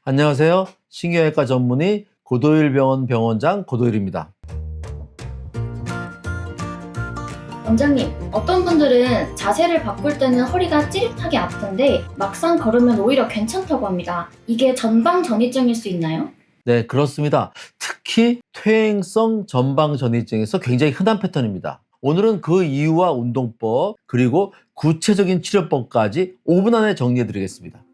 안녕하세요. 신경외과 전문의 고도일 병원 병원장 고도일입니다. 원장님, 어떤 분들은 자세를 바꿀 때는 허리가 찌릿하게 아픈데 막상 걸으면 오히려 괜찮다고 합니다. 이게 전방전이증일 수 있나요? 네, 그렇습니다. 특히 퇴행성 전방전이증에서 굉장히 흔한 패턴입니다. 오늘은 그 이유와 운동법 그리고 구체적인 치료법까지 5분 안에 정리해 드리겠습니다.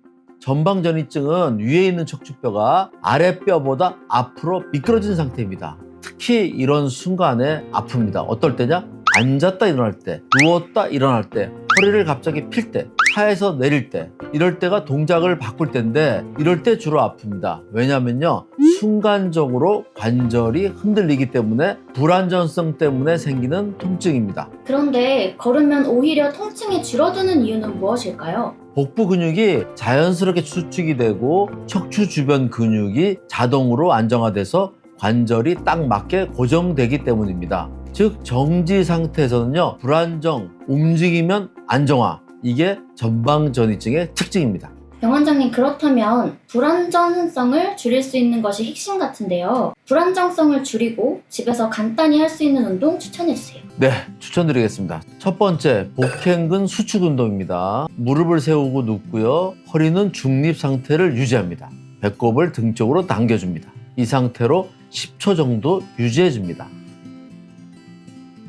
전방전이증은 위에 있는 척추뼈가 아랫뼈보다 앞으로 미끄러진 상태입니다. 특히 이런 순간에 아픕니다. 어떨 때냐? 앉았다 일어날 때, 누웠다 일어날 때, 허리를 갑자기 필 때, 차에서 내릴 때, 이럴 때가 동작을 바꿀 때인데 이럴 때 주로 아픕니다. 왜냐면요, 순간적으로 관절이 흔들리기 때문에 불안전성 때문에 생기는 통증입니다. 그런데 걸으면 오히려 통증이 줄어드는 이유는 무엇일까요? 복부 근육이 자연스럽게 수축이 되고 척추 주변 근육이 자동으로 안정화돼서 관절이 딱 맞게 고정되기 때문입니다. 즉 정지 상태에서는요, 불안정, 움직이면 안정화, 이게 전방전이증의 특징입니다. 병원장님, 그렇다면 불안전성을 줄일 수 있는 것이 핵심 같은데요. 불안정성을 줄이고 집에서 간단히 할 수 있는 운동 추천해주세요. 네, 추천드리겠습니다. 첫 번째, 복행근 수축 운동입니다. 무릎을 세우고 눕고요, 허리는 중립 상태를 유지합니다. 배꼽을 등 쪽으로 당겨줍니다. 이 상태로 10초 정도 유지해줍니다.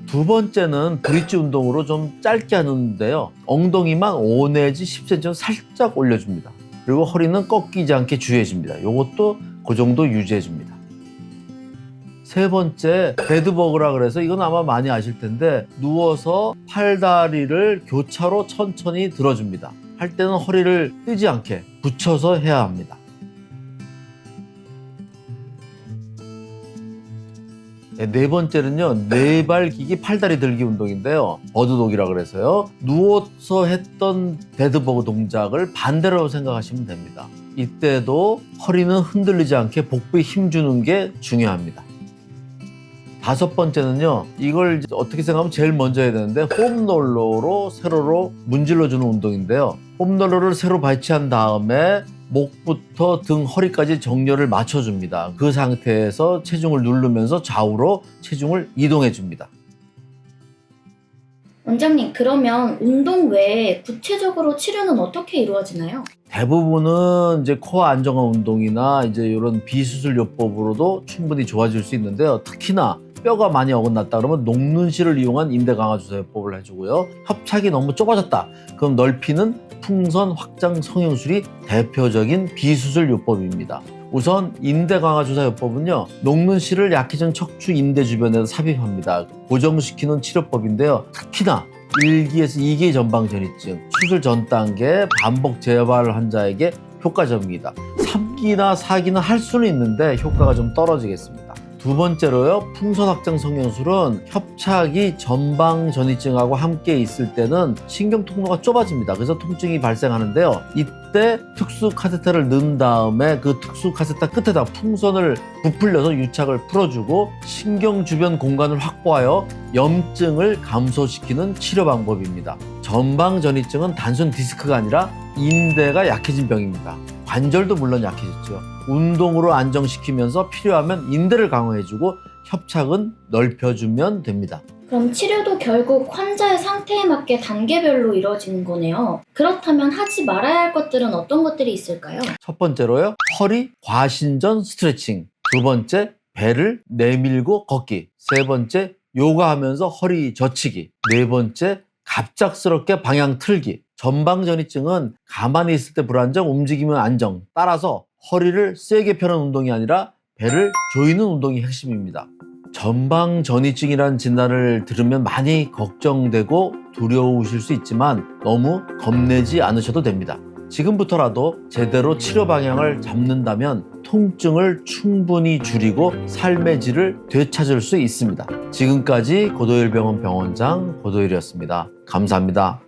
두 번째는 브릿지 운동으로 좀 짧게 하는데요, 엉덩이만 5 내지 10cm 살짝 올려줍니다. 그리고 허리는 꺾이지 않게 주의해줍니다. 이것도 그 정도 유지해줍니다. 세 번째, 배드버그라 그래서 이건 아마 많이 아실 텐데, 누워서 팔다리를 교차로 천천히 들어줍니다. 할 때는 허리를 뜨지 않게 붙여서 해야 합니다. 네 번째는요, 네발 기기 팔다리 들기 운동인데요, 버드독이라 그래서요, 누워서 했던 데드버그 동작을 반대로 생각하시면 됩니다. 이때도 허리는 흔들리지 않게 복부에 힘 주는 게 중요합니다. 다섯 번째는요, 이걸 어떻게 생각하면 제일 먼저 해야 되는데, 홈롤러로 세로로 문질러주는 운동인데요, 홈롤러를 세로 배치한 다음에 목부터 등, 허리까지 정렬을 맞춰줍니다. 그 상태에서 체중을 누르면서 좌우로 체중을 이동해줍니다. 원장님, 그러면 운동 외에 구체적으로 치료는 어떻게 이루어지나요? 대부분은 이제 코어 안정화 운동이나 이제 이런 비수술 요법으로도 충분히 좋아질 수 있는데요. 특히나 뼈가 많이 어긋났다 그러면 녹는실을 이용한 인대 강화 주사 요법을 해주고요. 협착이 너무 좁아졌다 그럼 넓히는 풍선 확장 성형술이 대표적인 비수술 요법입니다. 우선 인대 강화 주사 요법은요, 녹는실을 약해진 척추 인대 주변에서 삽입합니다. 고정시키는 치료법인데요, 특히나 1기에서 2기 전방전이증, 수술 전 단계 반복 재발 환자에게 효과적입니다. 3기나 4기는 할 수는 있는데 효과가 좀 떨어지겠습니다. 두 번째로요, 풍선 확장 성형술은 협착이 전방전이증하고 함께 있을 때는 신경 통로가 좁아집니다. 그래서 통증이 발생하는데요, 이때 특수 카테터를 넣은 다음에 그 특수 카테터 끝에다 풍선을 부풀려서 유착을 풀어주고 신경 주변 공간을 확보하여 염증을 감소시키는 치료 방법입니다. 전방전이증은 단순 디스크가 아니라 인대가 약해진 병입니다. 관절도 물론 약해졌죠. 운동으로 안정시키면서 필요하면 인대를 강화해주고 협착은 넓혀주면 됩니다. 그럼 치료도 결국 환자의 상태에 맞게 단계별로 이루어지는 거네요. 그렇다면 하지 말아야 할 것들은 어떤 것들이 있을까요? 첫 번째로요, 허리 과신전 스트레칭. 두 번째, 배를 내밀고 걷기. 세 번째, 요가하면서 허리 젖히기. 네 번째, 갑작스럽게 방향 틀기. 전방전이증은 가만히 있을 때 불안정, 움직이면 안정. 따라서 허리를 세게 펴는 운동이 아니라 배를 조이는 운동이 핵심입니다. 전방전이증이라는 진단을 들으면 많이 걱정되고 두려우실 수 있지만 너무 겁내지 않으셔도 됩니다. 지금부터라도 제대로 치료 방향을 잡는다면 통증을 충분히 줄이고 삶의 질을 되찾을 수 있습니다. 지금까지 고도일 병원 병원장 고도일이었습니다. 감사합니다.